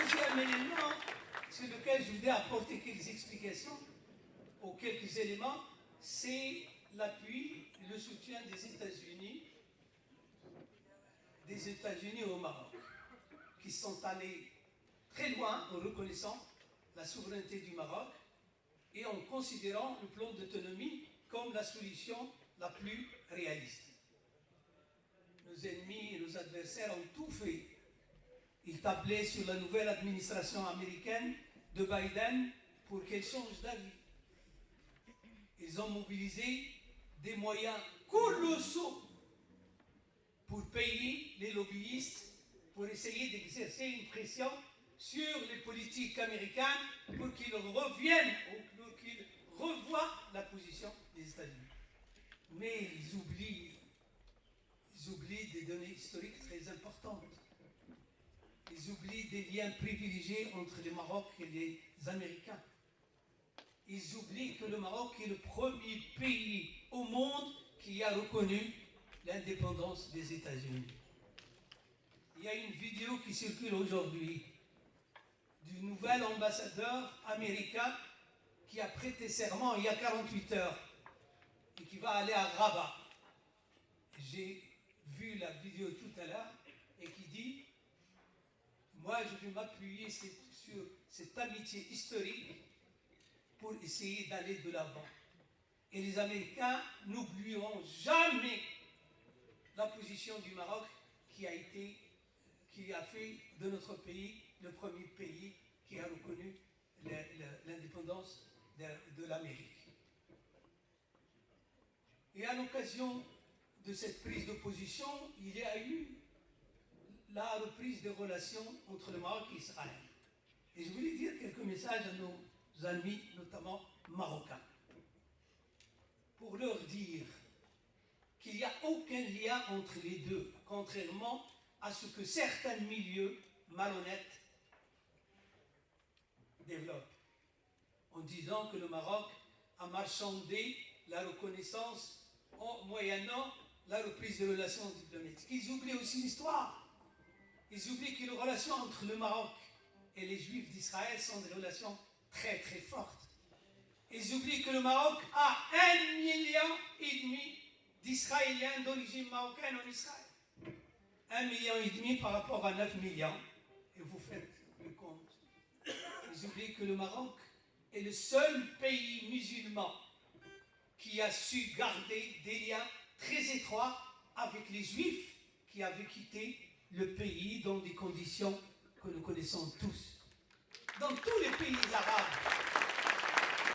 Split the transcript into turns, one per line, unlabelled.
deuxième élément sur lequel je voudrais apporter quelques explications ou quelques éléments, c'est l'appui, le soutien des États-Unis au Maroc, qui sont allés très loin en reconnaissant la souveraineté du Maroc et en considérant le plan d'autonomie comme la solution la plus réaliste. Nos ennemis et nos adversaires ont tout fait. Ils tablaient sur la nouvelle administration américaine de Biden pour qu'elle change d'avis. Ils ont mobilisé des moyens colossaux pour payer les lobbyistes, pour essayer d'exercer une pression sur les politiques américains pour qu'ils reviennent ou pour qu'ils revoient la position des États-Unis. Mais ils oublient des données historiques très importantes. Ils oublient des liens privilégiés entre le Maroc et les Américains. Ils oublient que le Maroc est le premier pays au monde qui a reconnu l'indépendance des États-Unis. Il y a une vidéo qui circule aujourd'hui du nouvel ambassadeur américain qui a prêté serment il y a 48 heures et qui va aller à Rabat. J'ai vu la vidéo tout à l'heure et qui dit « Moi, je vais m'appuyer sur cette amitié historique pour essayer d'aller de l'avant. » Et les Américains n'oublieront jamais la position du Maroc qui a fait de notre pays le premier pays qui a reconnu l'indépendance de l'Amérique. Et à l'occasion de cette prise de position, il y a eu la reprise des relations entre le Maroc et Israël. Et je voulais dire quelques messages à nos amis, notamment marocains, pour leur dire qu'il n'y a aucun lien entre les deux, contrairement à ce que certains milieux malhonnêtes développent, en disant que le Maroc a marchandé la reconnaissance en moyennant la reprise des relations diplomatiques. Ils oublient aussi l'histoire. Ils oublient que les relations entre le Maroc et les Juifs d'Israël sont des relations très très fortes. Ils oublient que le Maroc a 1,5 million d'Israéliens d'origine marocaine en Israël. 1,5 million par rapport à 9 millions. Et vous faites le compte. Ils oublient que le Maroc est le seul pays musulman qui a su garder des liens très étroits avec les Juifs qui avaient quitté le pays dans des conditions que nous connaissons tous. Dans tous les pays arabes,